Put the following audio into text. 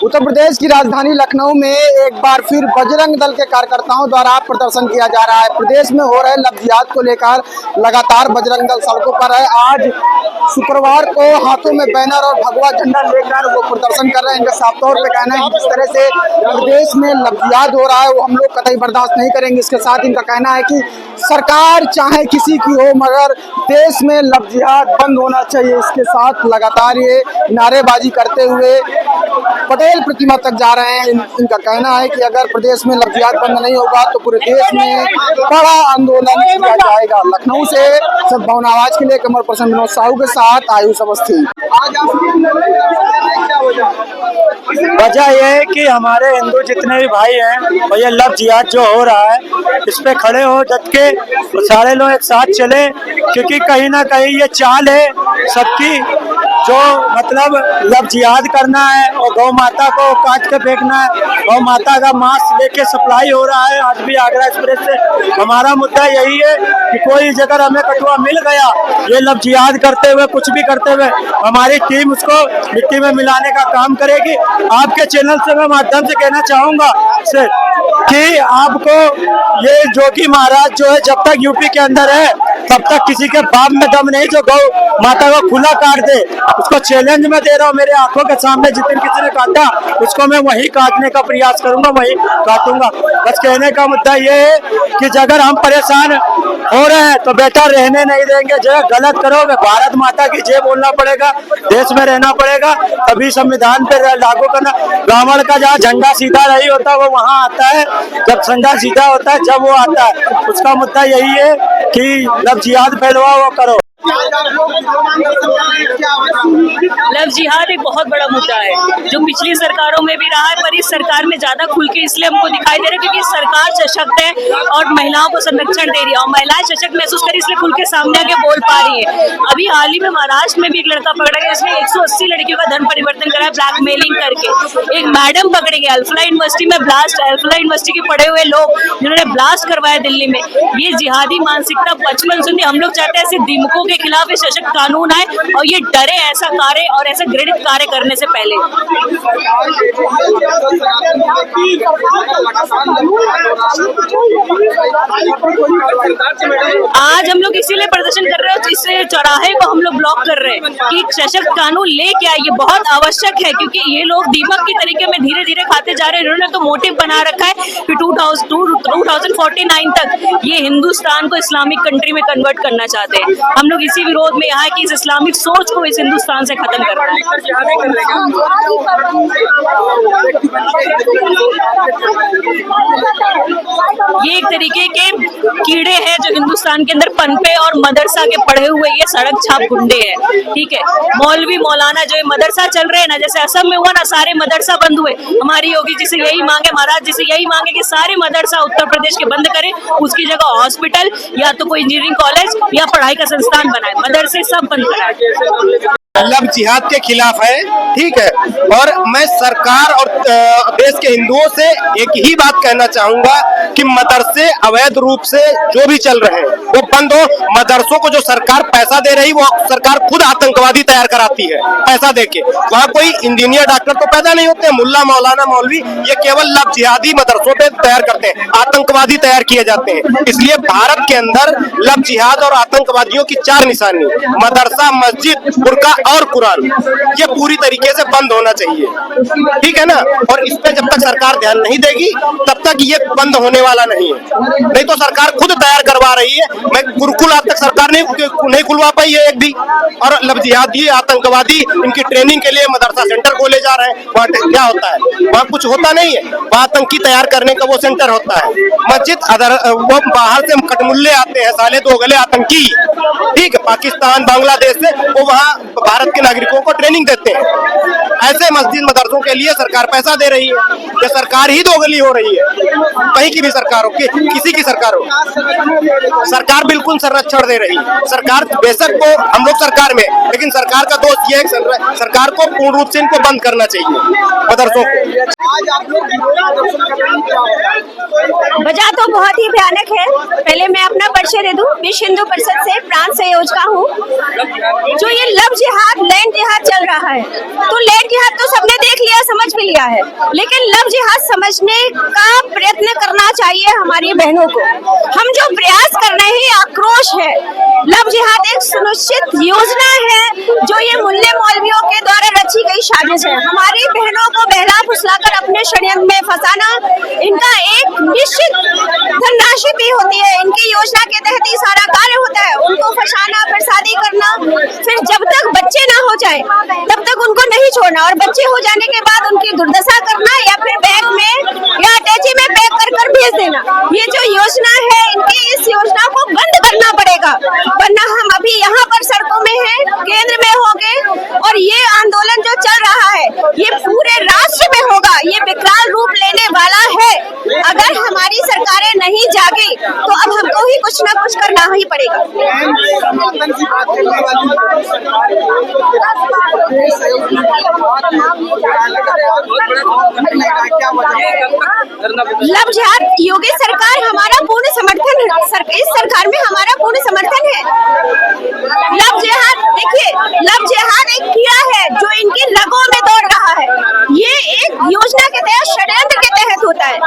उत्तर प्रदेश की राजधानी लखनऊ में एक बार फिर बजरंग दल के कार्यकर्ताओं द्वारा प्रदर्शन किया जा रहा है। प्रदेश में हो रहे लव जिहाद को लेकर लगातार बजरंग दल सड़कों पर है। आज शुक्रवार को हाथों में बैनर और भगवा झंडा लेकर वो प्रदर्शन कर रहे हैं। इनका साफ तौर पे कहना है कि जिस तरह से प्रदेश में लव जिहाद हो रहा है वो हम लोग कतई बर्दाश्त नहीं करेंगे। इसके साथ इनका कहना है कि सरकार चाहे किसी की हो मगर देश में लव जिहाद बंद होना चाहिए। इसके साथ लगातार ये नारेबाजी करते हुए पटेल प्रतिमा तक जा रहे हैं। इनका कहना है कि अगर प्रदेश में लव जिहाद बंद नहीं होगा तो पूरे देश में बड़ा आंदोलन किया जाएगा। लखनऊ से सद्भावना आवाज के लिए कमर प्रसन्न विनोद साहू के साथ आयुष अवस्थी। वजह यह है कि हमारे हिंदू जितने भी भाई हैं और ये लव जिहाद जो हो रहा है इस पे खड़े हो डट के सारे लोग एक साथ चले, क्योंकि कहीं ना कहीं ये चाल है सबकी, जो मतलब लव जिहाद करना है और गौ माता को काट के फेंकना है। गौ माता का मांस लेके सप्लाई हो रहा है आज भी आगरा एक्सप्रेस से। हमारा मुद्दा यही है कि कोई जगह हमें कठुआ मिल गया ये लव जिहाद करते हुए कुछ भी करते हुए, हमारी टीम उसको मिट्टी में मिलाने का काम करेगी। आपके चैनल से मैं माध्यम से कहना चाहूंगा सर कि आपको ये जोगी महाराज जो है जब तक यूपी के अंदर है तब तक किसी के बाप में दम नहीं जो गौ माता को खुला काट दे। उसको चैलेंज में दे रहा हूँ, मेरे आंखों के सामने जितने किसी ने काटा उसको मैं वही काटने का प्रयास करूंगा, वही काटूंगा। बस कहने का मुद्दा ये है कि अगर हम परेशान हो रहे हैं तो बेटा रहने नहीं देंगे। जो गलत करोगे भारत माता की जय बोलना पड़ेगा, देश में रहना पड़ेगा, तभी संविधान पे लागू करना। रावण का जहाँ झंडा सीधा नहीं होता वो वहाँ आता है, जब झंडा सीधा होता है जब वो आता है। उसका मुद्दा यही है कि लव जिहाद फैलवाओ वो करो। लव जिहाद एक बहुत बड़ा मुद्दा है जो पिछली सरकारों में भी रहा है, पर इस सरकार में ज्यादा खुल के इसलिए हमको दिखाई दे रहा है क्योंकि सरकार सशक्त है और महिलाओं को संरक्षण दे रही है और महिलाएं सशक्त महसूस करी इसलिए खुल के सामने आके बोल पा रही है। अभी हाल ही में महाराष्ट्र में भी एक लड़का पकड़ा गया, इसने 180 लड़कियों का धन परिवर्तन करा, ब्लैकमेलिंग करके। एक मैडम पकड़े गए अल्फला यूनिवर्सिटी में ब्लास्ट, अल्फला यूनिवर्सिटी के पढ़े हुए लोग जिन्होंने ब्लास्ट करवाया दिल्ली में। ये जिहादी मानसिकता बचपन से हम लोग चाहते हैं ऐसे दिमकों के खिलाफ एक सशक्त कानून आए और ये डरे ऐसा कार्य और ऐसा घृणित कार्य करने से पहले। आज हम लोग इसीलिए प्रदर्शन कर रहे हैं, इससे चौराहे को हम लोग ब्लॉक कर रहे हैं कि एक सशक्त कानून लेके आए। ये बहुत आवश्यक है क्योंकि ये लोग दीमक की तरीके में धीरे धीरे खाते जा रहे हैं। इन्होंने तो मोटिव बना रखा है कि 2049 तक ये हिंदुस्तान को इस्लामिक कंट्री में कन्वर्ट करना चाहते हैं। हम लोग इसी विरोध में यहाँ की इस इस्लामिक सोच को इस हिंदुस्तान से खत्म करना है। ये एक तरीके के कीड़े हैं जो हिंदुस्तान के अंदर पनपे और मदरसा के पढ़े हुए ये सड़क छाप गुंडे हैं, ठीक है। मौलवी मौलाना जो मदरसा चल रहे हैं ना, जैसे असम में हुआ ना सारे मदरसा बंद हुए, हमारी योगी जी से यही मांगे, महाराज जी से यही मांगे कि सारे मदरसा उत्तर प्रदेश के बंद करें, उसकी जगह हॉस्पिटल या तो कोई इंजीनियरिंग कॉलेज या पढ़ाई का संस्थान बनाए, मदरसे सब बंद कराए। लव जिहाद के खिलाफ है, ठीक है। और मैं सरकार और देश के हिंदुओं से एक ही बात कहना चाहूंगा कि मदरसे अवैध रूप से जो भी चल रहे हैं वो बंद हो। मदरसों को जो सरकार पैसा दे रही वो सरकार खुद आतंकवादी तैयार कराती है पैसा देके। वहाँ कोई इंजीनियर डॉक्टर तो पैदा नहीं होते, मुल्ला मौलाना मौलवी ये केवल लव जिहादी मदरसों पे तैयार करते हैं, आतंकवादी तैयार किए जाते हैं। इसलिए भारत के अंदर लव जिहाद और आतंकवादियों की चार निशानी, मदरसा, मस्जिद, बुर्का और कुरान, ये पूरी तरीके से बंद होना चाहिए, ठीक है ना। और इस पे जब तक सरकार ध्यान नहीं देगी तब तक ये बंद होने वाला नहीं है। नहीं तो सरकार खुद तैयार करवा रही है। मैं गुरुकुल आज तक सरकार नहीं खुलवा पाई है एक भी। और लव जिहादी आतंकवादी इनकी ट्रेनिंग के लिए मदरसा सेंटर खोले जा रहे हैं। वहाँ क्या होता है? वहाँ कुछ होता नहीं है, वहाँ आतंकी तैयार करने का वो सेंटर होता है। मस्जिद वो बाहर से कटमुल्ले आते हैं, साले दोगले आतंकी, ठीक है, पाकिस्तान बांग्लादेश से, वो वहाँ भारत के नागरिकों को ट्रेनिंग देते हैं। ऐसे मस्जिद मदरसों के लिए सरकार पैसा दे रही है। ये सरकार ही दोगली हो रही है, कहीं की भी सरकार हो, किसी की सरकार हो, सरकार बिल्कुल संरक्षण दे रही है। सरकार बेशक को हम लोग सरकार में, लेकिन सरकार का दोष ये है कि सरकार को पूर्ण रूप से इनको बंद करना चाहिए मदरसों को। वजह तो बहुत ही भयानक है। पहले मैं अपना परिचय दे दूं, विश्व हिंदू परिषद से प्रांत संयोजका हूँ। जो ये लव जिहाद जिहाद लैंड जिहाद चल रहा है, तो लैंड जिहाद तो सबने देख लिया, समझ भी लिया है, लेकिन लव जिहाद समझने का प्रयत्न करना चाहिए हमारी बहनों को। हम जो प्रयास कर रहे हैं, आक्रोश है। लव जिहाद एक सुनिश्चित योजना है जो ये मुल्ले मौलवियों के द्वारा रची गई साजिश है। हमारी बहनों को बहला फुसलाकर अपने षड्यंत्र में फंसाना, इनका एक निश्चित धनराशि भी होती है, इनकी योजना के तहत ही सारा कार्य होता है। उनको फंसाना, फिर शादी करना, फिर जब तक बच्चे ना हो जाए तब तक उनको नहीं छोड़ना, और बच्चे हो जाने के बाद उनकी दुर्दशा करना या फिर बैग में या अटैची में पैक कर भेज देना। ये जो योजना है, इनकी इस योजना को बंद करना पड़ेगा, वरना हम अभी यहाँ पर सड़कों में हैं, केंद्र में होंगे, और ये आंदोलन जो चल रहा है ये पूरे राष्ट्र में होगा, ये विकराल रूप लेने वाला है। अगर हमारी सरकारें नहीं जागी तो अब हमको ही कुछ न कुछ करना ही पड़ेगा। समर्थन की बात करने वाली सरकार क्या लव जिहाद योगी सरकार हमारा पूर्ण समर्थन, इस सरकार में हमारा पूर्ण समर्थन है। लव जिहाद देखिए, लव जिहाद एक कीड़ा है जो इनकी रगों में दौड़ रहा है। ये एक योजना के तहत, षड्यंत्र के तहत होता है।